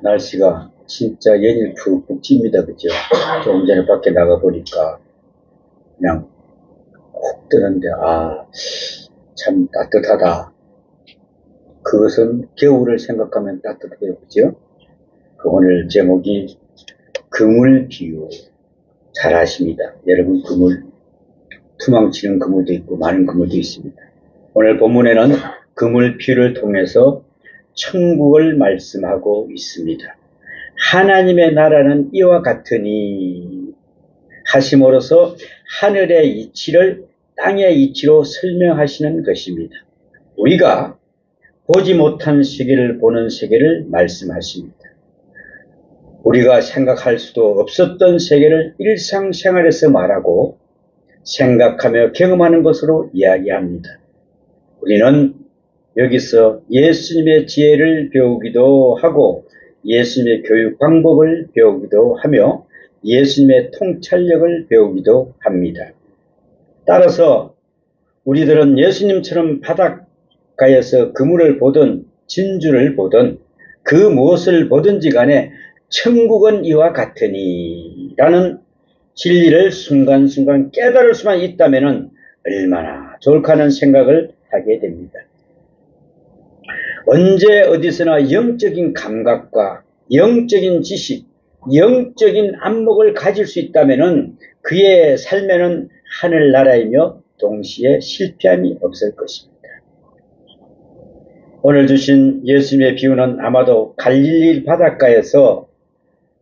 날씨가 진짜 연일 푹푹 찝니다. 그죠? 조금 전에 밖에 나가보니까 그냥 훅 뜨는데, 참 따뜻하다. 그것은 겨울을 생각하면 따뜻해요. 그죠? 오늘 제목이 그물 비유. 잘 아십니다. 여러분, 그물. 투망치는 그물도 있고 많은 그물도 있습니다. 오늘 본문에는 그물 비유를 통해서 천국을 말씀하고 있습니다. 하나님의 나라는 이와 같으니 하심으로써 하늘의 이치를 땅의 이치로 설명하시는 것입니다. 우리가 보지 못한 세계를 보는 세계를 말씀하십니다. 우리가 생각할 수도 없었던 세계를 일상생활에서 말하고 생각하며 경험하는 것으로 이야기합니다. 우리는 여기서 예수님의 지혜를 배우기도 하고 예수님의 교육 방법을 배우기도 하며 예수님의 통찰력을 배우기도 합니다. 따라서 우리들은 예수님처럼 바닷가에서 그물을 보든 진주를 보든 그 무엇을 보든지 간에 천국은 이와 같으니 라는 진리를 순간순간 깨달을 수만 있다면 얼마나 좋을까 하는 생각을 하게 됩니다. 언제 어디서나 영적인 감각과 영적인 지식, 영적인 안목을 가질 수 있다면 그의 삶에는 하늘나라이며 동시에 실패함이 없을 것입니다. 오늘 주신 예수님의 비유는 아마도 갈릴리 바닷가에서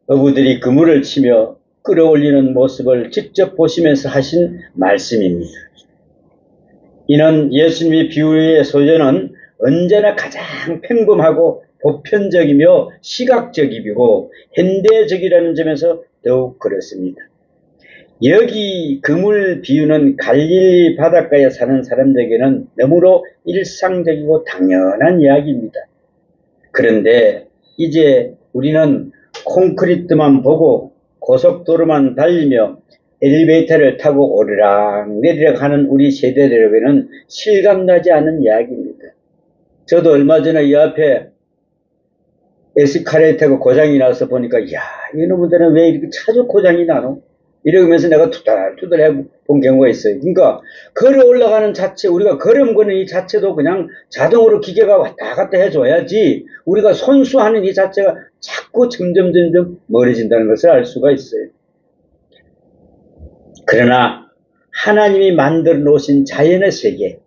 어부들이 그물을 치며 끌어올리는 모습을 직접 보시면서 하신 말씀입니다. 이는 예수님의 비유의 소재는 언제나 가장 평범하고 보편적이며 시각적이고 현대적이라는 점에서 더욱 그렇습니다. 여기 그물 비유는 갈릴리 바닷가에 사는 사람들에게는 너무로 일상적이고 당연한 이야기입니다. 그런데 이제 우리는 콘크리트만 보고 고속도로만 달리며 엘리베이터를 타고 오르락 내리락 하는 우리 세대들에게는 실감나지 않는 이야기입니다. 저도 얼마 전에 이 앞에 에스카레이터가 고장이 나서 보니까 이놈들은 왜 이렇게 자주 고장이 나노? 이러면서 내가 투덜투덜 해본 경우가 있어요. 그러니까 걸어 올라가는 자체, 우리가 걸음 거는 이 자체도 그냥 자동으로 기계가 왔다 갔다 해줘야지 우리가 손수하는 이 자체가 자꾸 점점 멀어진다는 것을 알 수가 있어요. 그러나 하나님이 만들어 놓으신 자연의 세계,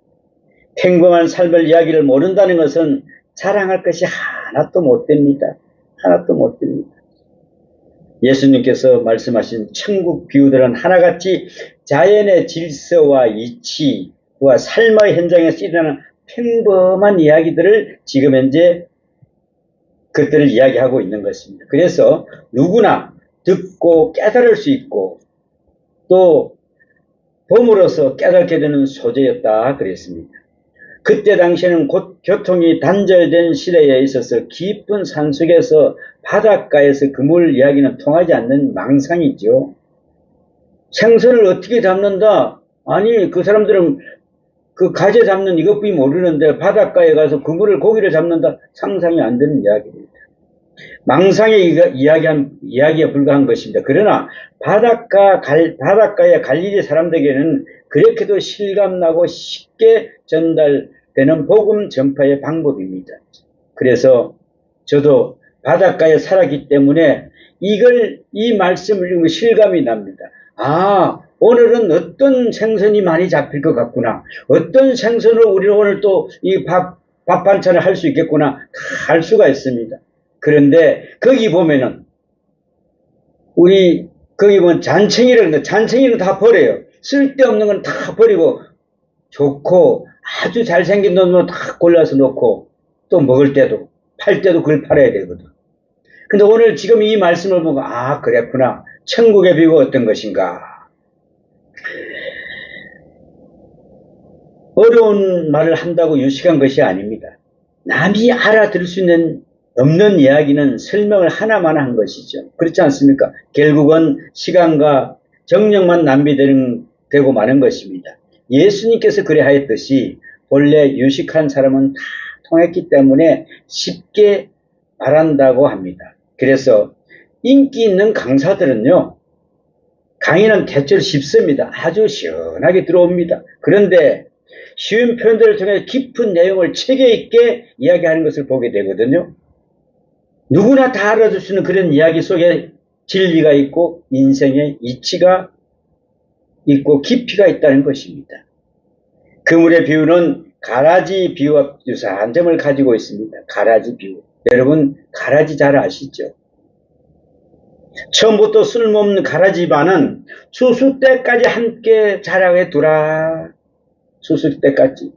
평범한 삶을 이야기를 모른다는 것은 자랑할 것이 하나도 못 됩니다. 하나도 못 됩니다. 예수님께서 말씀하신 천국 비유들은 하나같이 자연의 질서와 이치와 삶의 현장에서 일어나는 평범한 이야기들을 지금 현재 그것들을 이야기하고 있는 것입니다. 그래서 누구나 듣고 깨달을 수 있고 또 봄으로서 깨닫게 되는 소재였다 그랬습니다. 그때 당시에는 곧 교통이 단절된 시대에 있어서 깊은 산속에서 바닷가에서 그물 이야기는 통하지 않는 망상이죠. 생선을 어떻게 잡는다? 아니 그 사람들은 그 가재 잡는 이것뿐이 모르는데 바닷가에 가서 그물을 고기를 잡는다? 상상이 안 되는 이야기입니다. 망상의 이야기에 불과한 것입니다. 그러나 바닷가의 갈릴리 사람들에게는 그렇게도 실감나고 쉽게 전달되는 복음 전파의 방법입니다. 그래서 저도 바닷가에 살았기 때문에 이 말씀을 읽으면 실감이 납니다. 오늘은 어떤 생선이 많이 잡힐 것 같구나. 어떤 생선으로 우리는 오늘 또 이 밥 반찬을 할 수 있겠구나. 다 알 수가 있습니다. 그런데 거기 보면은 거기 보면 잔챙이를 잔챙이는 다 버려요. 쓸데없는 건 다 버리고 좋고 아주 잘생긴 놈은 다 골라서 놓고 또 먹을 때도 팔 때도 그걸 팔아야 되거든. 근데 오늘 지금 이 말씀을 보고 그랬구나. 천국의 비유가 어떤 것인가. 어려운 말을 한다고 유식한 것이 아닙니다. 남이 알아들을 수 없는 이야기는 설명을 하나만 한 것이죠. 그렇지 않습니까? 결국은 시간과 정력만 낭비되고 마는 것입니다. 예수님께서 그래 하였듯이 본래 유식한 사람은 다 통했기 때문에 쉽게 말한다고 합니다. 그래서 인기 있는 강사들은요, 강의는 대체로 쉽습니다. 아주 시원하게 들어옵니다. 그런데 쉬운 표현들을 통해 깊은 내용을 체계 있게 이야기하는 것을 보게 되거든요. 누구나 다 알아줄 수 있는 그런 이야기 속에 진리가 있고 인생의 이치가 있고 깊이가 있다는 것입니다. 그물의 비유는 가라지 비유와 유사한 점을 가지고 있습니다. 가라지 비유. 여러분 가라지 잘 아시죠? 처음부터 쓸모없는 가라지반은 추수 때까지 함께 자라게 두라. 추수 때까지.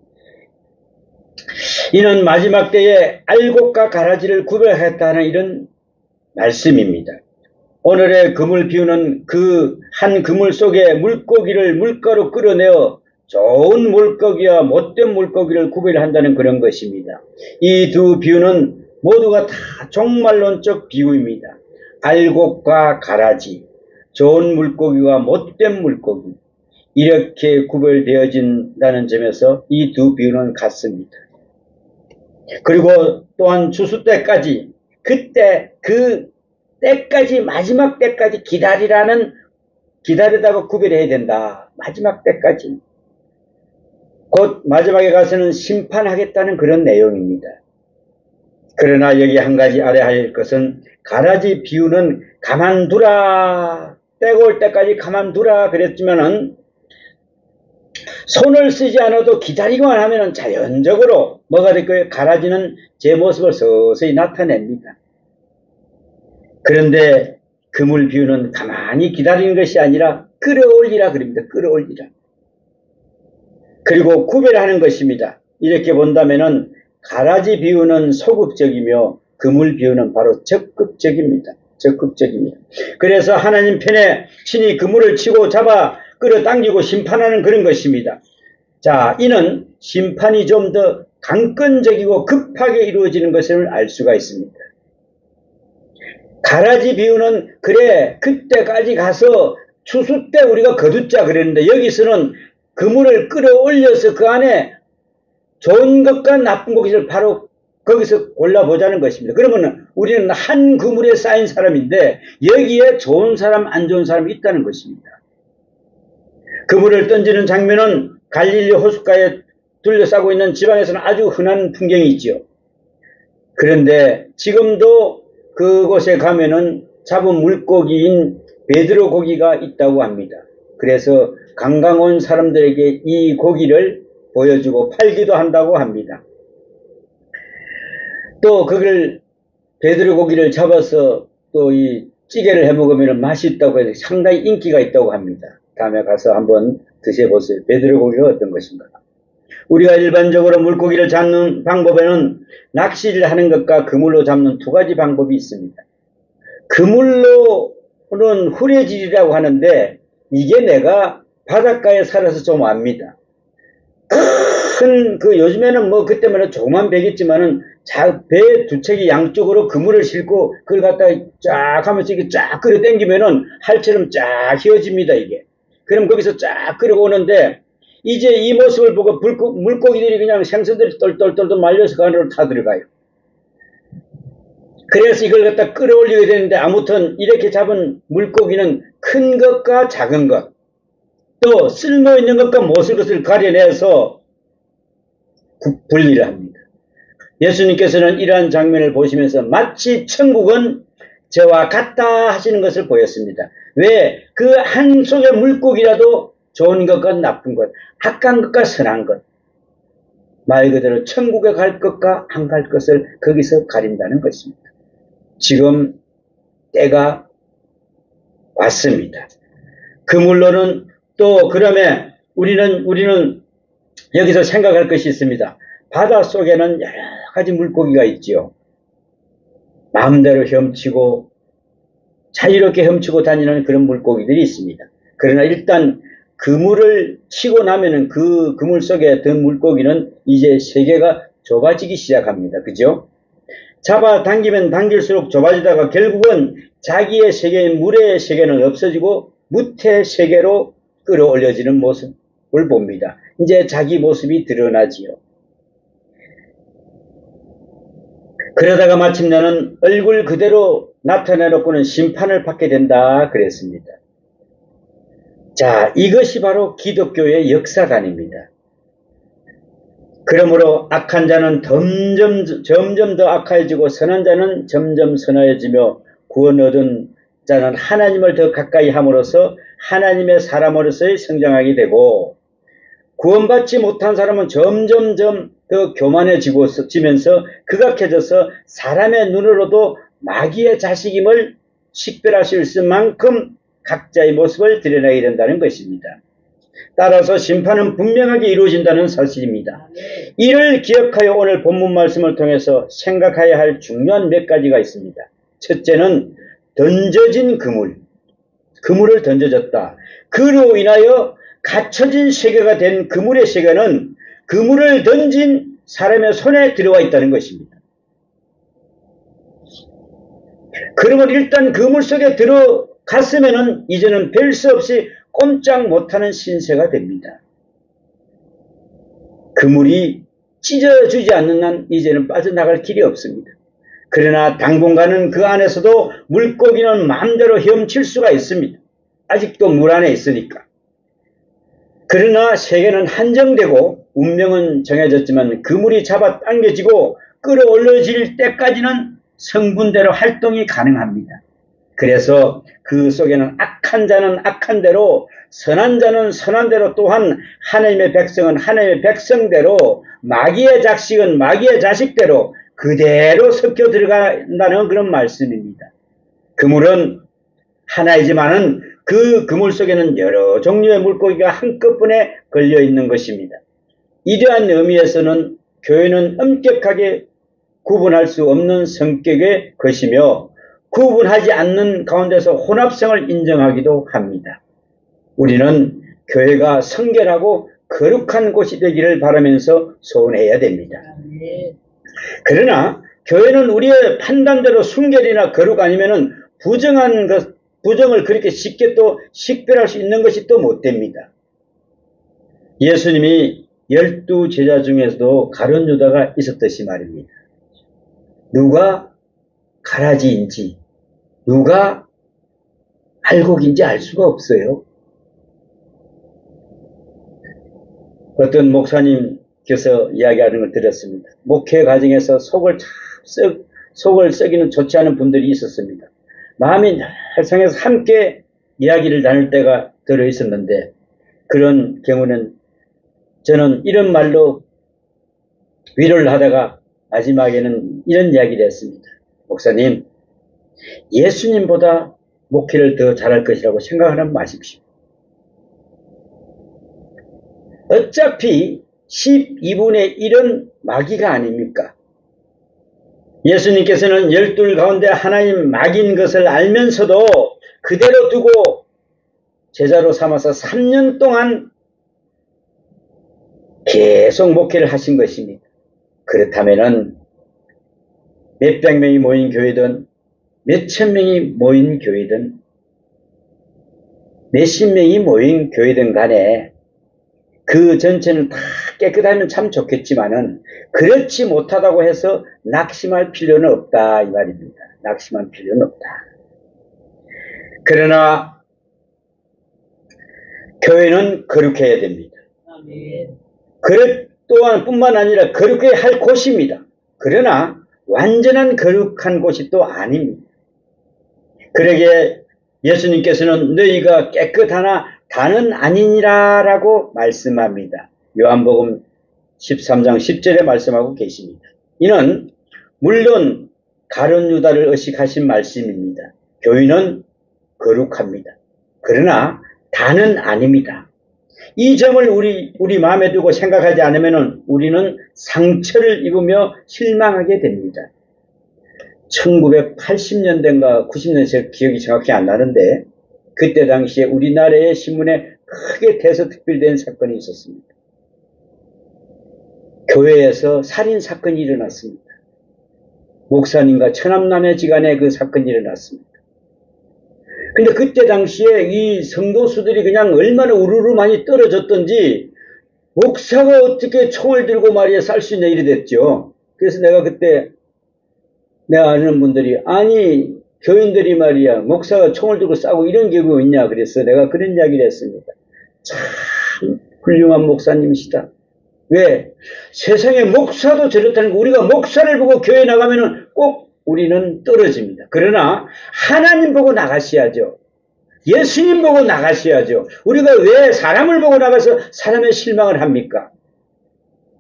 이는 마지막 때에 알곡과 가라지를 구별하겠다는 이런 말씀입니다. 오늘의 그물 비유는 그 한 그물 속에 물고기를 물가로 끌어내어 좋은 물고기와 못된 물고기를 구별한다는 그런 것입니다. 이 두 비유는 모두가 다 종말론적 비유입니다. 알곡과 가라지, 좋은 물고기와 못된 물고기, 이렇게 구별되어진다는 점에서 이 두 비유는 같습니다. 그리고 또한 추수 때까지, 그때 그 때까지, 마지막 때까지 기다리다가 구별해야 된다. 마지막 때까지. 곧 마지막에 가서는 심판하겠다는 그런 내용입니다. 그러나 여기 한 가지 알아야 할 것은 가라지 비유는 가만두라. 때가 올 때까지 가만두라 그랬지만은 손을 쓰지 않아도 기다리기만 하면 자연적으로 뭐가 될 거예요? 가라지는 제 모습을 서서히 나타냅니다. 그런데 그물 비유는 가만히 기다리는 것이 아니라 끌어올리라 그럽니다. 끌어올리라. 그리고 구별하는 것입니다. 이렇게 본다면은 가라지 비유는 소극적이며 그물 비유는 바로 적극적입니다. 적극적입니다. 그래서 하나님 편에 신이 그물을 치고 잡아 끌어당기고 심판하는 그런 것입니다. 자, 이는 심판이 좀 더 강권적이고 급하게 이루어지는 것을 알 수가 있습니다. 가라지 비유는 그래 그때까지 가서 추수 때 우리가 거두자 그랬는데 여기서는 그물을 끌어올려서 그 안에 좋은 것과 나쁜 것을 바로 거기서 골라보자는 것입니다. 그러면 우리는 한 그물에 쌓인 사람인데 여기에 좋은 사람 안 좋은 사람이 있다는 것입니다. 그물을 던지는 장면은 갈릴리 호숫가에 둘러싸고 있는 지방에서는 아주 흔한 풍경이 있죠. 그런데 지금도 그곳에 가면은 잡은 물고기인 베드로 고기가 있다고 합니다. 그래서 관광 온 사람들에게 이 고기를 보여주고 팔기도 한다고 합니다. 또 그걸 베드로 고기를 잡아서 또 이 찌개를 해 먹으면 맛있다고 해서 상당히 인기가 있다고 합니다. 다음에 가서 한번 드셔보세요. 베드로 고기가 어떤 것인가. 우리가 일반적으로 물고기를 잡는 방법에는 낚시를 하는 것과 그물로 잡는 두 가지 방법이 있습니다. 그물로는 후레질이라고 하는데 이게 내가 바닷가에 살아서 좀 압니다. 큰 요즘에는 뭐 그때만 조그만 배겠지만은 배 두 척이 양쪽으로 그물을 싣고 그걸 갖다 쫙 하면서 이게 쫙 끌어 당기면은 할처럼 쫙 휘어집니다 이게. 그럼 거기서 쫙 끌어오는데 이제 이 모습을 보고 물고기들이 그냥 생선들이 똘똘똘똘 말려서 그 안으로 타 들어가요. 그래서 이걸 갖다 끌어올리게 되는데 아무튼 이렇게 잡은 물고기는 큰 것과 작은 것, 또 쓸모있는 것과 못 쓸 것을 가려내서 분리를 합니다. 예수님께서는 이러한 장면을 보시면서 마치 천국은 저와 같다 하시는 것을 보였습니다. 왜? 그 한 속의 물고기라도 좋은 것과 나쁜 것, 악한 것과 선한 것, 말 그대로 천국에 갈 것과 안 갈 것을 거기서 가린다는 것입니다. 지금 때가 왔습니다. 그물로는 또 그러면 우리는 여기서 생각할 것이 있습니다. 바닷속에는 여러 가지 물고기가 있지요. 마음대로 헤엄치고 자유롭게 헤엄치고 다니는 그런 물고기들이 있습니다. 그러나 일단 그물을 치고 나면은 그 그물 속에 든 물고기는 이제 세계가 좁아지기 시작합니다. 그죠? 잡아당기면 당길수록 좁아지다가 결국은 자기의 세계인 물의 세계는 없어지고 무태 세계로 끌어올려지는 모습을 봅니다. 이제 자기 모습이 드러나지요. 그러다가 마침내는 얼굴 그대로 나타내놓고는 심판을 받게 된다 그랬습니다. 자, 이것이 바로 기독교의 역사관입니다. 그러므로 악한 자는 점점 더 악해지고 선한 자는 점점 선해지며 구원 얻은 자는 하나님을 더 가까이 함으로써 하나님의 사람으로서의 성장하게 되고, 구원받지 못한 사람은 점점점 더 교만해지면서 극악해져서 사람의 눈으로도 마귀의 자식임을 식별할 수 있을 만큼 각자의 모습을 드러내게 된다는 것입니다. 따라서 심판은 분명하게 이루어진다는 사실입니다. 이를 기억하여 오늘 본문 말씀을 통해서 생각해야 할 중요한 몇 가지가 있습니다. 첫째는 던져진 그물을 던져졌다. 그로 인하여 갇혀진 세계가 된 그물의 세계는 그물을 던진 사람의 손에 들어와 있다는 것입니다. 그러면 일단 그물 속에 들어갔으면은 이제는 별 수 없이 꼼짝 못하는 신세가 됩니다. 그물이 찢어지지 않는 한 이제는 빠져나갈 길이 없습니다. 그러나 당분간은 그 안에서도 물고기는 마음대로 헤엄칠 수가 있습니다. 아직도 물 안에 있으니까. 그러나 세계는 한정되고 운명은 정해졌지만 그물이 잡아 당겨지고 끌어올려질 때까지는 성분대로 활동이 가능합니다. 그래서 그 속에는 악한 자는 악한 대로, 선한 자는 선한 대로, 또한 하나님의 백성은 하나님의 백성대로, 마귀의 자식은 마귀의 자식대로 그대로 섞여 들어간다는 그런 말씀입니다. 그물은 하나이지만은 그 그물 속에는 여러 종류의 물고기가 한꺼번에 걸려 있는 것입니다. 이러한 의미에서는 교회는 엄격하게 구분할 수 없는 성격의 것이며 구분하지 않는 가운데서 혼합성을 인정하기도 합니다. 우리는 교회가 성결하고 거룩한 곳이 되기를 바라면서 소원해야 됩니다. 그러나 교회는 우리의 판단대로 순결이나 거룩 아니면은 부정을 그렇게 쉽게 또 식별할 수 있는 것이 또 못 됩니다. 예수님이 12제자 중에서도 가룟 유다가 있었듯이 말입니다. 누가 가라지인지 누가 알곡인지 알 수가 없어요. 어떤 목사님께서 이야기하는 걸 들었습니다. 목회 과정에서 속을 썩이는 좋지 않은 분들이 있었습니다. 마음이 날 상해서 함께 이야기를 나눌 때가 들어 있었는데, 그런 경우는 저는 이런 말로 위로를 하다가 마지막에는 이런 이야기를 했습니다. 목사님, 예수님보다 목회를 더 잘할 것이라고 생각하지 마십시오. 어차피 12분의 1은 마귀가 아닙니까? 예수님께서는 12 가운데 하나님 마귀인 것을 알면서도 그대로 두고 제자로 삼아서 3년 동안 계속 목회를 하신 것입니다. 그렇다면은 몇백 명이 모인 교회든 몇천 명이 모인 교회든 몇십 명이 모인 교회든 간에 그 전체는 다 깨끗하면 참 좋겠지만은 그렇지 못하다고 해서 낙심할 필요는 없다 이 말입니다. 낙심할 필요는 없다. 그러나 교회는 거룩해야 됩니다. 또한 뿐만 아니라 거룩해야 할 곳입니다. 그러나 완전한 거룩한 곳이 또 아닙니다. 그러기에 예수님께서는 너희가 깨끗하나 다는 아니니라 라고 말씀합니다. 요한복음 13장 10절에 말씀하고 계십니다. 이는 물론 가룟 유다를 의식하신 말씀입니다. 교인은 거룩합니다. 그러나 다는 아닙니다. 이 점을 우리 마음에 두고 생각하지 않으면 우리는 상처를 입으며 실망하게 됩니다. 1980년대인가 90년대 기억이 정확히 안 나는데 그때 당시에 우리나라의 신문에 크게 대서특필된 사건이 있었습니다. 교회에서 살인사건이 일어났습니다. 목사님과 처남남매지간에 그 사건이 일어났습니다. 근데 그때 당시에 이 성도수들이 그냥 얼마나 우르르 많이 떨어졌던지 목사가 어떻게 총을 들고 말이야 쌀 수 있냐 이래 됐죠. 그래서 내가 그때 내가 아는 분들이 아니 교인들이 말이야 목사가 총을 들고 싸우고 이런 경우가 있냐 그래서 내가 그런 이야기를 했습니다. 참 훌륭한 목사님이시다. 왜? 세상에 목사도 저렇다는 거 우리가 목사를 보고 교회 나가면은 꼭 우리는 떨어집니다. 그러나 하나님 보고 나가셔야죠. 예수님 보고 나가셔야죠. 우리가 왜 사람을 보고 나가서 사람의 실망을 합니까?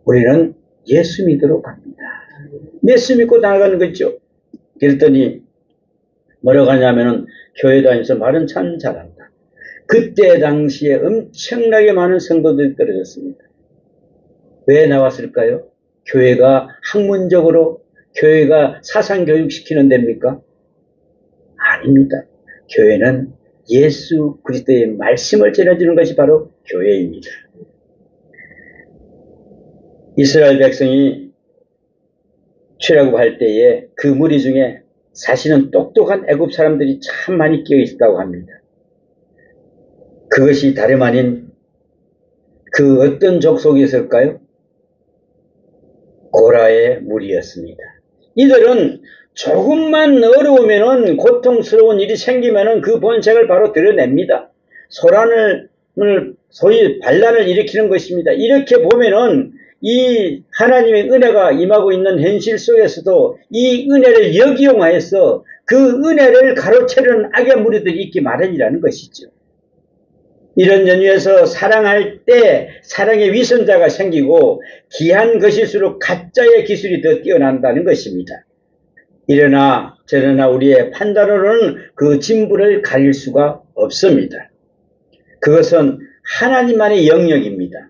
우리는 예수 믿으러 갑니다. 예수 믿고 나가는 거죠. 그랬더니 뭐라고 하냐면은 교회 다니면서 말은 참 잘한다. 그때 당시에 엄청나게 많은 성도들이 떨어졌습니다. 왜 나왔을까요? 교회가 학문적으로 교회가 사상교육시키는 데입니까? 아닙니다. 교회는 예수 그리스도의 말씀을 전해주는 것이 바로 교회입니다. 이스라엘 백성이 출애굽할 때에 그 무리 중에 사실은 똑똑한 애굽 사람들이 참 많이 끼어 있었다고 합니다. 그것이 다름 아닌 그 어떤 족속이었을까요? 고라의 무리였습니다. 이들은 조금만 어려우면은 고통스러운 일이 생기면은 그 본색을 바로 드러냅니다. 소위 반란을 일으키는 것입니다. 이렇게 보면은 이 하나님의 은혜가 임하고 있는 현실 속에서도 이 은혜를 역이용하여서 그 은혜를 가로채려는 악의 무리들이 있기 마련이라는 것이죠. 이런 연유에서 사랑할 때 사랑의 위선자가 생기고 귀한 것일수록 가짜의 기술이 더 뛰어난다는 것입니다. 이러나 저러나 우리의 판단으로는 그 진부를 가릴 수가 없습니다. 그것은 하나님만의 영역입니다.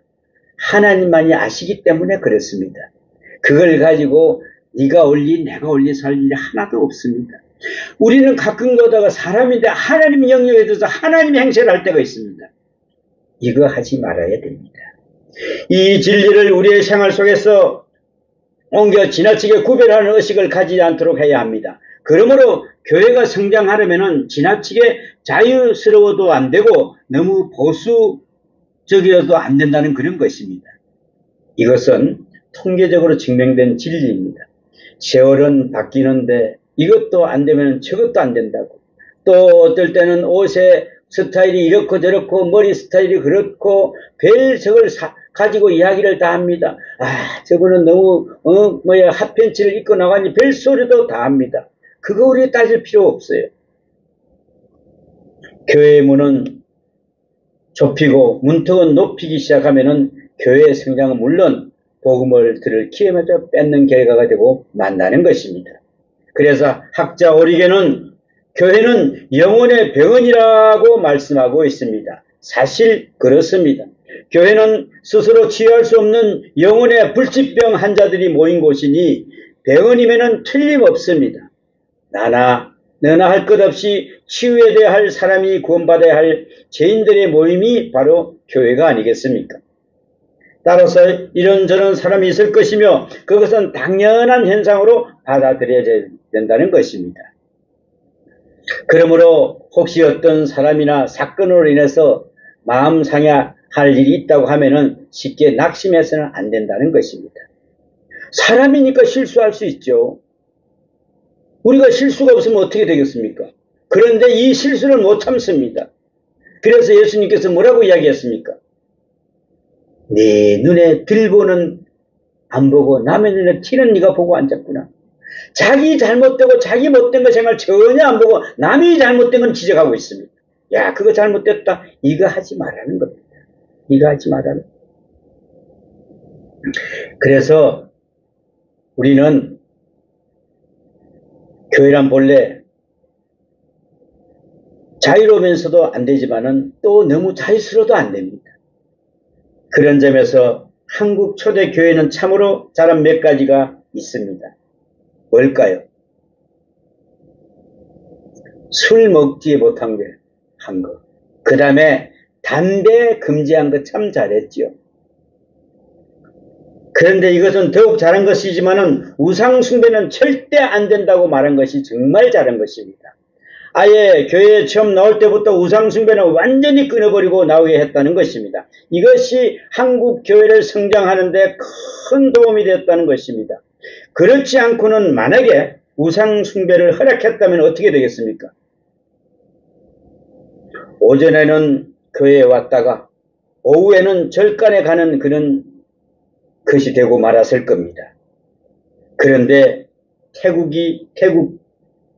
하나님만이 아시기 때문에 그렇습니다. 그걸 가지고 네가 올리 내가 올리 살 일이 하나도 없습니다. 우리는 가끔 가다가 사람인데 하나님 영역에 들어서 하나님이 행세를 할 때가 있습니다. 이거 하지 말아야 됩니다. 이 진리를 우리의 생활 속에서 옮겨 지나치게 구별하는 의식을 가지지 않도록 해야 합니다. 그러므로 교회가 성장하려면 지나치게 자유스러워도 안 되고 너무 보수적이어도 안 된다는 그런 것입니다. 이것은 통계적으로 증명된 진리입니다. 세월은 바뀌는데 이것도 안 되면 저것도 안 된다고. 또 어떨 때는 옷의 스타일이 이렇고 저렇고 머리 스타일이 그렇고 별석을 가지고 이야기를 다 합니다. 아 저분은 너무 핫팬츠를 입고 나가니 별소리도 다 합니다. 그거 우리 따질 필요 없어요. 교회의 문은 좁히고 문턱은 높이기 시작하면은 교회의 성장은 물론 복음을 들을 기회마저 뺏는 결과가 되고 만나는 것입니다. 그래서 학자 오리겐은 교회는 영혼의 병원이라고 말씀하고 있습니다. 사실 그렇습니다. 교회는 스스로 치유할 수 없는 영혼의 불치병 환자들이 모인 곳이니 병원이면은 틀림없습니다. 너나 할 것 없이 치유해야 할 사람이 구원받아야 할 죄인들의 모임이 바로 교회가 아니겠습니까? 따라서 이런저런 사람이 있을 것이며 그것은 당연한 현상으로 받아들여야 된다는 것입니다. 그러므로 혹시 어떤 사람이나 사건으로 인해서 마음 상해할 일이 있다고 하면은 쉽게 낙심해서는 안 된다는 것입니다. 사람이니까 실수할 수 있죠. 우리가 실수가 없으면 어떻게 되겠습니까? 그런데 이 실수를 못 참습니다. 그래서 예수님께서 뭐라고 이야기했습니까? 네 눈에 들보는 안 보고 남의 눈에 티는 네가 보고 앉았구나. 자기 잘못되고 자기 못된 거 생각 전혀 안 보고 남이 잘못된 건 지적하고 있습니다. 야 그거 잘못됐다. 이거 하지 말라는 겁니다. 이거 하지 말라는. 그래서 우리는 교회란 본래 자유로우면서도 안 되지만은 또 너무 자유스러워도 안 됩니다. 그런 점에서 한국 초대 교회는 참으로 잘한 몇 가지가 있습니다. 뭘까요? 술 먹지 못한 게 한 거. 그 다음에 담배 금지한 거 참 잘했죠. 그런데 이것은 더욱 잘한 것이지만은 우상숭배는 절대 안 된다고 말한 것이 정말 잘한 것입니다. 아예 교회에 처음 나올 때부터 우상숭배는 완전히 끊어버리고 나오게 했다는 것입니다. 이것이 한국 교회를 성장하는 데 큰 도움이 됐다는 것입니다. 그렇지 않고는 만약에 우상 숭배를 허락했다면 어떻게 되겠습니까? 오전에는 교회에 왔다가 오후에는 절간에 가는 그런 것이 되고 말았을 겁니다. 그런데 태국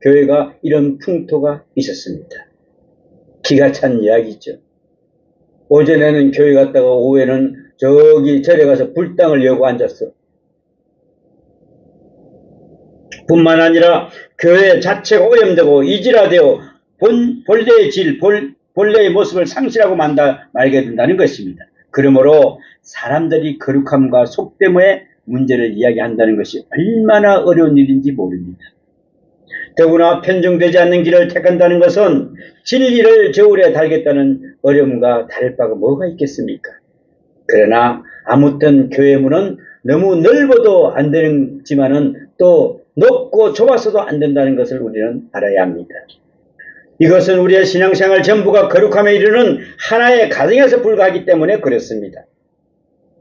교회가 이런 풍토가 있었습니다. 기가 찬 이야기죠. 오전에는 교회 갔다가 오후에는 저기 절에 가서 불당을 여고 앉았어. 뿐만 아니라 교회 자체가 오염되고 이질화되어 본래의 모습을 상실하고 말게 된다는 것입니다. 그러므로 사람들이 거룩함과 속됨의 문제를 이야기한다는 것이 얼마나 어려운 일인지 모릅니다. 더구나 편중되지 않는 길을 택한다는 것은 진리를 저울에 달겠다는 어려움과 다를 바가 뭐가 있겠습니까? 그러나 아무튼 교회 문은 너무 넓어도 안 되지만은 또 높고 좁아서도 안 된다는 것을 우리는 알아야 합니다. 이것은 우리의 신앙생활 전부가 거룩함에 이르는 하나의 가정에서 불과하기 때문에 그렇습니다.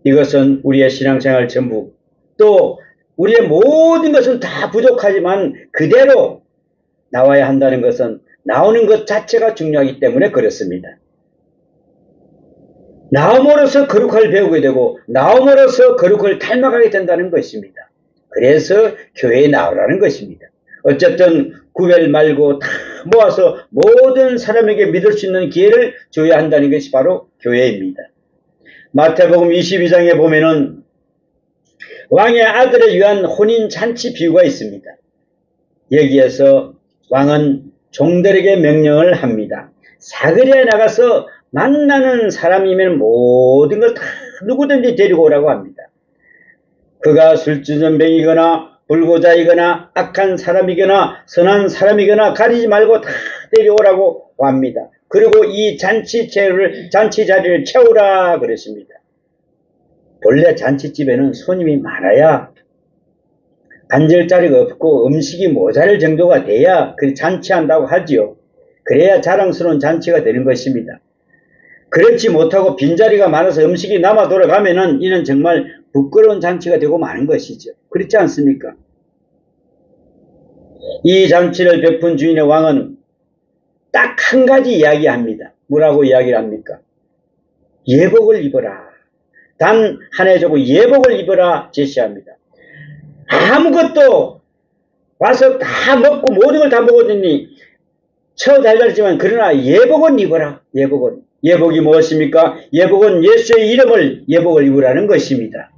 이것은 우리의 신앙생활 전부, 또 우리의 모든 것은 다 부족하지만 그대로 나와야 한다는 것은 나오는 것 자체가 중요하기 때문에 그렇습니다. 나옴으로써 거룩을 배우게 되고 나옴으로써 거룩을 닮아가게 된다는 것입니다. 그래서 교회에 나오라는 것입니다. 어쨌든 구별 말고 다 모아서 모든 사람에게 믿을 수 있는 기회를 줘야 한다는 것이 바로 교회입니다. 마태복음 22장에 보면은 왕의 아들을 위한 혼인 잔치 비유가 있습니다. 여기에서 왕은 종들에게 명령을 합니다. 사거리에 나가서 만나는 사람이면 모든 걸 다 누구든지 데리고 오라고 합니다. 그가 술주전뱅이거나 불고자이거나 악한 사람이거나 선한 사람이거나 가리지 말고 다 데려오라고 합니다. 그리고 이 잔치 자리를 채우라 그랬습니다. 본래 잔치집에는 손님이 많아야 앉을 자리가 없고 음식이 모자랄 정도가 돼야 그 잔치한다고 하지요. 그래야 자랑스러운 잔치가 되는 것입니다. 그렇지 못하고 빈자리가 많아서 음식이 남아 돌아가면은 이는 정말 부끄러운 잔치가 되고 마는 것이죠. 그렇지 않습니까? 이 잔치를 베푼 주인의 왕은 딱 한 가지 이야기합니다. 뭐라고 이야기를 합니까? 예복을 입어라. 단 한 해 저고 예복을 입어라 제시합니다. 아무것도 와서 다 먹고 모든 걸 다 먹었더니 처달달지만 그러나 예복은 입어라. 예복이 무엇입니까? 예복은 예수의 이름을 예복을 입으라는 것입니다.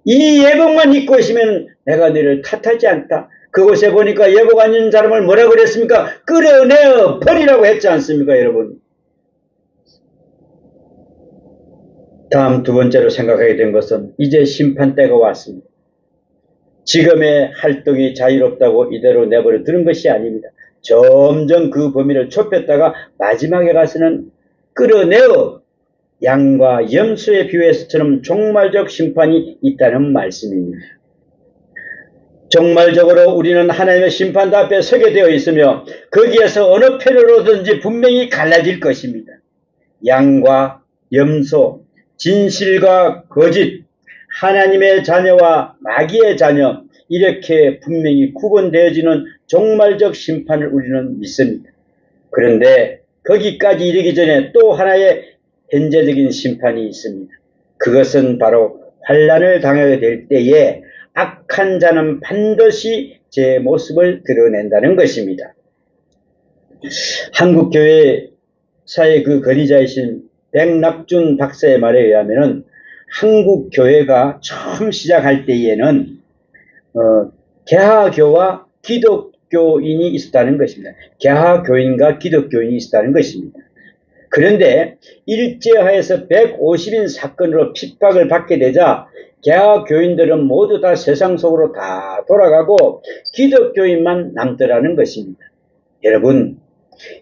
이 예복만 입고 있으면 내가 너를 탓하지 않다. 그곳에 보니까 예복 안 입는 사람을 뭐라 그랬습니까? 끌어내어 버리라고 했지 않습니까, 여러분? 다음 두 번째로 생각하게 된 것은 이제 심판 때가 왔습니다. 지금의 활동이 자유롭다고 이대로 내버려 두는 것이 아닙니다. 점점 그 범위를 좁혔다가 마지막에 가서는 끌어내어 양과 염소의 비유에서처럼 종말적 심판이 있다는 말씀입니다. 종말적으로 우리는 하나님의 심판대 앞에 서게 되어 있으며 거기에서 어느 편으로든지 분명히 갈라질 것입니다. 양과 염소, 진실과 거짓, 하나님의 자녀와 마귀의 자녀, 이렇게 분명히 구분되어지는 종말적 심판을 우리는 믿습니다. 그런데 거기까지 이르기 전에 또 하나의 현재적인 심판이 있습니다. 그것은 바로 환난을 당하게 될 때에 악한 자는 반드시 제 모습을 드러낸다는 것입니다. 한국교회사의 그 건의자이신 백낙준 박사의 말에 의하면 한국교회가 처음 시작할 때에는 개화교와 기독교인이 있었다는 것입니다. 개화교인과 기독교인이 있었다는 것입니다. 그런데 일제하에서 150인 사건으로 핍박을 받게 되자 개화교인들은 모두 다 세상 속으로 다 돌아가고 기독교인만 남더라는 것입니다. 여러분,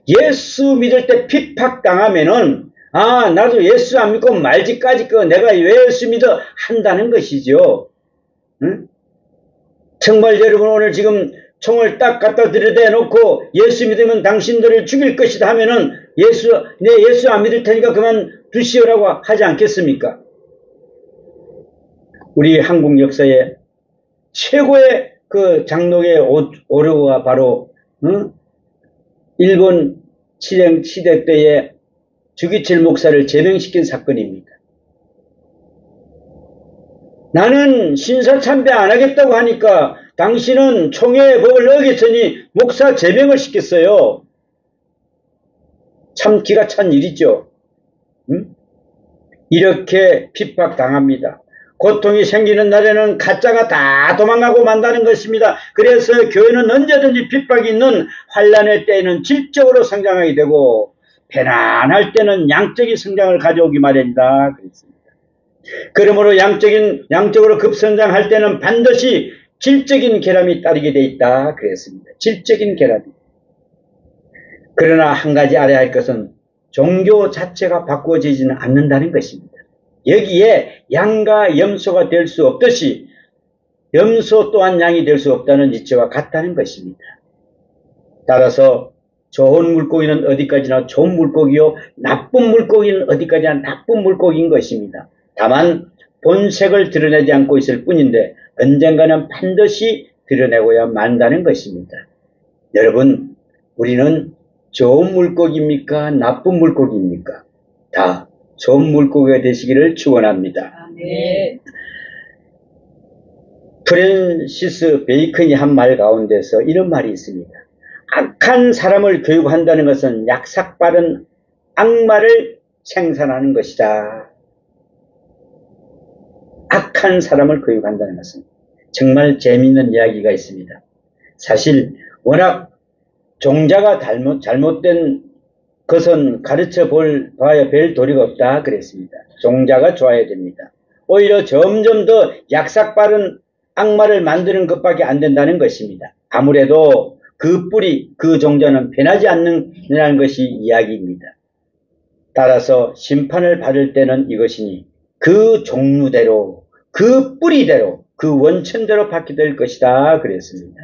예수 믿을 때 핍박당하면은 나도 예수 안 믿고 말지까지 내가 왜 예수 믿어 한다는 것이죠. 응? 정말 여러분 오늘 지금 총을 딱 갖다 들여대놓고 예수 믿으면 당신들을 죽일 것이다 하면은 내 예수 안 믿을 테니까 그만 두시오라고 하지 않겠습니까? 우리 한국 역사의 최고의 그 장로의 오르가 바로 일본 시대 때에 주기철 목사를 제명시킨 사건입니다. 나는 신사참배 안 하겠다고 하니까 당신은 총회의 법을 어겼으니 목사 제명을 시켰어요. 참 기가 찬 일이죠. 이렇게 핍박당합니다. 고통이 생기는 날에는 가짜가 다 도망가고 만다는 것입니다. 그래서 교회는 언제든지 핍박이 있는 환란의 때에는 질적으로 성장하게 되고 편안할 때는 양적인 성장을 가져오기 마련이다. 그랬습니다. 그러므로 양적으로 급성장할 때는 반드시 질적인 결함이 따르게 돼 있다. 그랬습니다. 질적인 결함이. 그러나 한 가지 알아야 할 것은 종교 자체가 바꾸어지지는 않는다는 것입니다. 여기에 양과 염소가 될 수 없듯이 염소 또한 양이 될 수 없다는 이치와 같다는 것입니다. 따라서 좋은 물고기는 어디까지나 좋은 물고기요, 나쁜 물고기는 어디까지나 나쁜 물고기인 것입니다. 다만 본색을 드러내지 않고 있을 뿐인데 언젠가는 반드시 드러내고야 만다는 것입니다. 여러분, 우리는 좋은 물고기입니까? 나쁜 물고기입니까? 다 좋은 물고기가 되시기를 축원합니다. 네. 프랜시스 베이컨이 한 말 가운데서 이런 말이 있습니다. 악한 사람을 교육한다는 것은 약삭빠른 악마를 생산하는 것이다. 악한 사람을 교육한다는 것은 정말 재미있는 이야기가 있습니다. 사실 워낙 종자가 잘못된 것은 가르쳐 봐야 별 도리가 없다 그랬습니다. 종자가 좋아야 됩니다. 오히려 점점 더 약삭빠른 악마를 만드는 것밖에 안 된다는 것입니다. 아무래도 그 뿌리, 그 종자는 변하지 않는다는 것이 이야기입니다. 따라서 심판을 받을 때는 이것이니 그 종류대로, 그 뿌리대로, 그 원천대로 받게 될 것이다 그랬습니다.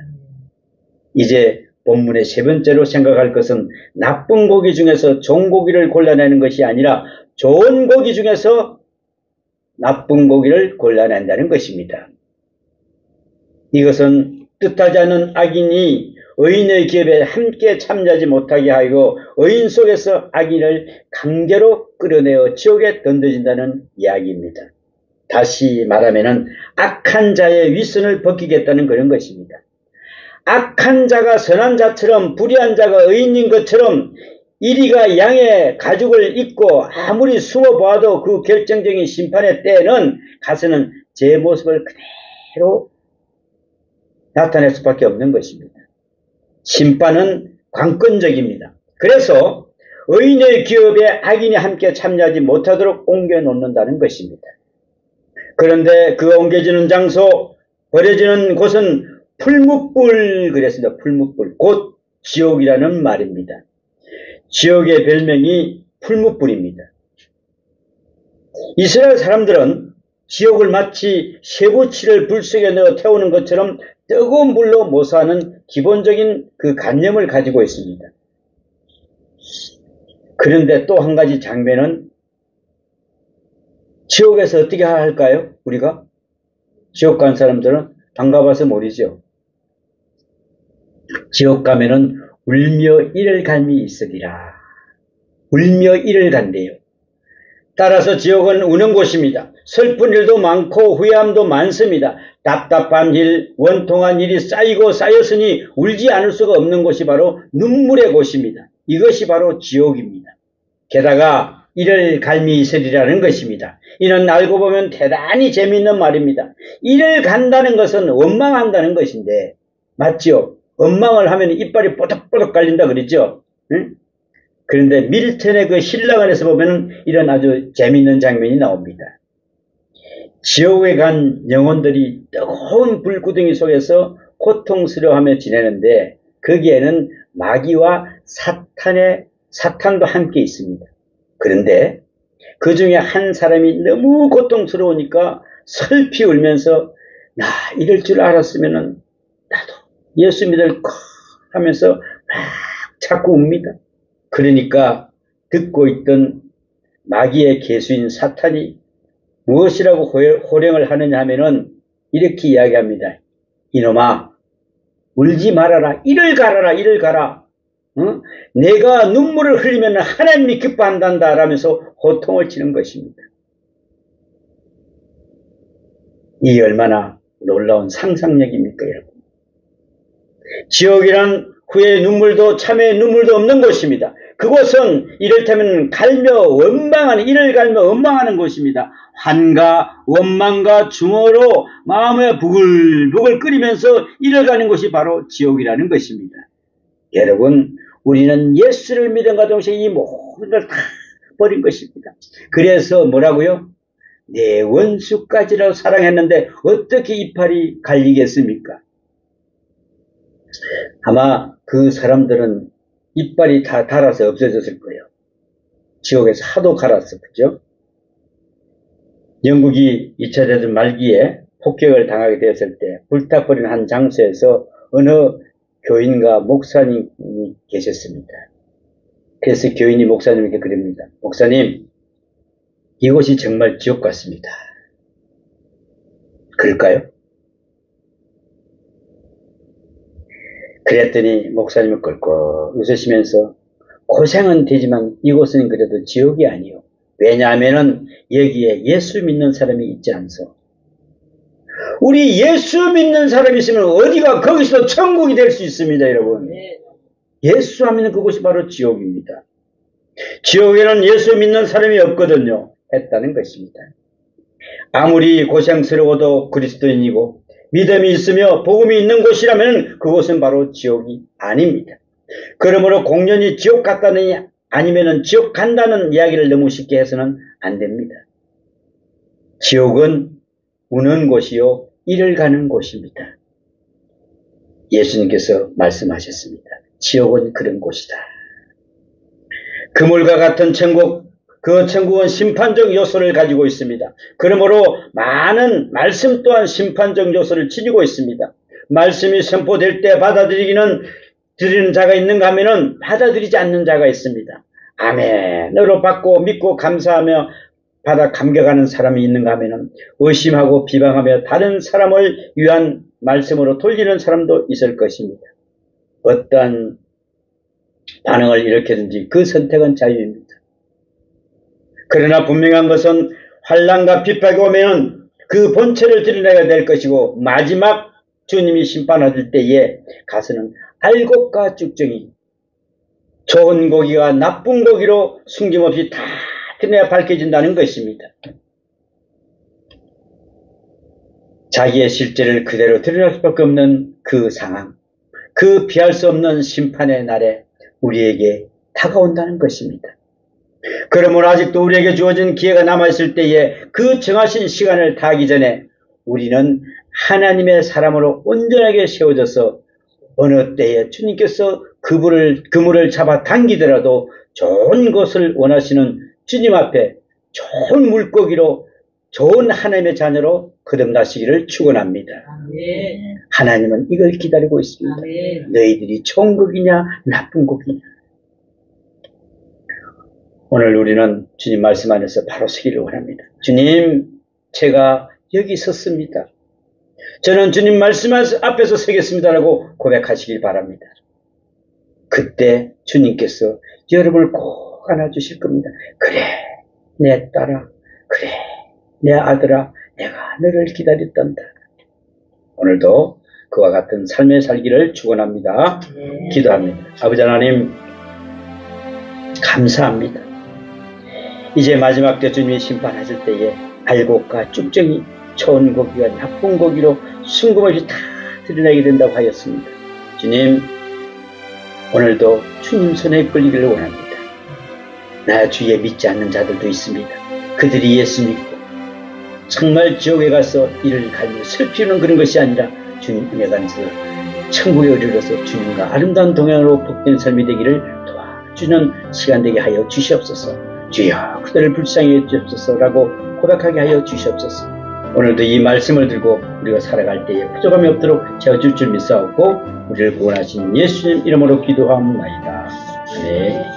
이제 본문의 세 번째로 생각할 것은 나쁜 고기 중에서 좋은 고기를 골라내는 것이 아니라 좋은 고기 중에서 나쁜 고기를 골라낸다는 것입니다. 이것은 뜻하지 않은 악인이 의인의 기업에 함께 참여하지 못하게 하고 의인 속에서 악인을 강제로 끌어내어 지옥에 던져진다는 이야기입니다. 다시 말하면 악한 자의 위선을 벗기겠다는 그런 것입니다. 악한 자가 선한 자처럼 불의한 자가 의인인 것처럼 이리가 양의 가죽을 입고 아무리 숨어봐도 그 결정적인 심판의 때에는 가서는 제 모습을 그대로 나타낼 수밖에 없는 것입니다. 심판은 관건적입니다. 그래서 의인의 기업에 악인이 함께 참여하지 못하도록 옮겨놓는다는 것입니다. 그런데 그 옮겨지는 장소, 버려지는 곳은 풀무불 그랬습니다. 풀무불, 곧 지옥이라는 말입니다. 지옥의 별명이 풀무불입니다. 이스라엘 사람들은 지옥을 마치 쇠붙이를 불 속에 넣어 태우는 것처럼 뜨거운 불로 모사하는 기본적인 그 관념을 가지고 있습니다. 그런데 또 한 가지 장면은 지옥에서 어떻게 할까요? 우리가? 지옥 간 사람들은 안 가봐서 모르죠. 지옥 가면은 울며 이를 갈미 있으리라. 울며 이를 간대요. 따라서 지옥은 우는 곳입니다. 슬픈 일도 많고 후회함도 많습니다. 답답한 일, 원통한 일이 쌓이고 쌓였으니 울지 않을 수가 없는 곳이 바로 눈물의 곳입니다. 이것이 바로 지옥입니다. 게다가 이를 갈미 있으리라는 것입니다. 이는 알고 보면 대단히 재미있는 말입니다. 이를 간다는 것은 원망한다는 것인데 맞죠? 원망을 하면 이빨이 뽀득뽀득 갈린다 그랬죠? 응? 그런데 밀턴의 그 신라간에서 보면 이런 아주 재미있는 장면이 나옵니다. 지옥에 간 영혼들이 뜨거운 불구덩이 속에서 고통스러워하며 지내는데 거기에는 마귀와 사탄도 함께 있습니다. 그런데 그 중에 한 사람이 너무 고통스러우니까 슬피 울면서 나 이럴 줄 알았으면 나도 예수 믿을 거 하면서 막 자꾸 웁니다. 그러니까 듣고 있던 마귀의 계수인 사탄이 무엇이라고 호령을 하느냐 하면은 이렇게 이야기합니다. 이놈아, 울지 말아라. 이를 갈아라. 이를 갈아. 어? 내가 눈물을 흘리면 하나님이 기뻐한단다 라면서 호통을 치는 것입니다. 이 얼마나 놀라운 상상력입니까, 여러분? 지옥이란 후에 눈물도 참회의 눈물도 없는 곳입니다. 그곳은 이를테면 이를 갈며 원망하는 곳입니다. 환과 원망과 중어로 마음에 부글부글 끓이면서 이를 가는 곳이 바로 지옥이라는 것입니다. 여러분, 우리는 예수를 믿음과 동시에 이 모든 걸 다 버린 것입니다. 그래서 뭐라고요? 내 원수까지라도 사랑했는데 어떻게 이빨이 갈리겠습니까? 아마 그 사람들은 이빨이 다 닳아서 없어졌을 거예요. 지옥에서 하도 갈았어. 그죠? 영국이 2차 대전 말기에 폭격을 당하게 되었을 때 불타버린 한 장소에서 어느 교인과 목사님이 계셨습니다. 그래서 교인이 목사님에게 그럽니다. 목사님, 이곳이 정말 지옥 같습니다. 그럴까요? 그랬더니 목사님은 껄껄 웃으시면서 고생은 되지만 이곳은 그래도 지옥이 아니요. 왜냐하면은 여기에 예수 믿는 사람이 있지 않소. 우리 예수 믿는 사람이 있으면 어디가 거기서 천국이 될 수 있습니다, 여러분. 예수 하면 그곳이 바로 지옥입니다. 지옥에는 예수 믿는 사람이 없거든요. 했다는 것입니다. 아무리 고생스러워도 그리스도인이고 믿음이 있으며 복음이 있는 곳이라면 그곳은 바로 지옥이 아닙니다. 그러므로 공연히 지옥 갔다느니 아니면은 지옥 간다는 이야기를 너무 쉽게 해서는 안 됩니다. 지옥은 우는 곳이요 이를 가는 곳입니다. 예수님께서 말씀하셨습니다. 지옥은 그런 곳이다. 그물과 같은 천국, 그 천국은 심판적 요소를 가지고 있습니다. 그러므로 많은 말씀 또한 심판적 요소를 지니고 있습니다. 말씀이 선포될 때 드리는 자가 있는가 하면은 받아들이지 않는 자가 있습니다. 아멘으로 받고 믿고 감사하며 받아 감격하는 사람이 있는가 하면은 의심하고 비방하며 다른 사람을 위한 말씀으로 돌리는 사람도 있을 것입니다. 어떠한 반응을 일으키든지 그 선택은 자유입니다. 그러나 분명한 것은 환난과 핍박이 오면 그 본체를 드러내야 될 것이고 마지막 주님이 심판하실 때에 가서는 알곡과 쭉정이 좋은 고기와 나쁜 고기로 숨김없이 다 드러내야 밝혀진다는 것입니다. 자기의 실제를 그대로 드러낼 수밖에 없는 그 상황, 그 피할 수 없는 심판의 날에 우리에게 다가온다는 것입니다. 그러므로 아직도 우리에게 주어진 기회가 남아있을 때에 그 정하신 시간을 다하기 전에 우리는 하나님의 사람으로 온전하게 세워져서 어느 때에 주님께서 그물을 잡아 당기더라도 좋은 것을 원하시는 주님 앞에 좋은 물고기로 좋은 하나님의 자녀로 거듭나시기를 축원합니다. 하나님은 이걸 기다리고 있습니다. 너희들이 좋은 곡이냐 나쁜 곡이냐. 오늘 우리는 주님 말씀 안에서 바로 서기를 원합니다. 주님, 제가 여기 섰습니다. 저는 주님 말씀 앞에서 서겠습니다라고 고백하시길 바랍니다. 그때 주님께서 여러분을 꼭 안아주실 겁니다. 그래, 내 딸아, 그래, 내 아들아, 내가 너를 기다렸단다. 오늘도 그와 같은 삶의 살기를 축원합니다. 기도합니다. 아버지 하나님, 감사합니다. 이제 마지막 때 주님이 심판하실 때에 알곡과 쭉정이 좋은 고기와 나쁜 고기로 숨김없이 다 드러내게 된다고 하였습니다. 주님, 오늘도 주님 손에 끌리기를 원합니다. 나 주에 믿지 않는 자들도 있습니다. 그들이 예수 믿고 정말 지옥에 가서 이를 갈며 슬피우는 그런 것이 아니라 주님 은혜 안에서 천국에 이르러서 주님과 아름다운 동행으로 복된 삶이 되기를 도와주는 시간 되게 하여 주시옵소서. 주여 그들을 불쌍히 해주옵소서라고 고백하게 하여 주시옵소서. 오늘도 이 말씀을 들고 우리가 살아갈 때에 부족함이 없도록 채워줄 줄 믿사옵고 우리를 구원하신 예수님 이름으로 기도하옵나이다. 아멘.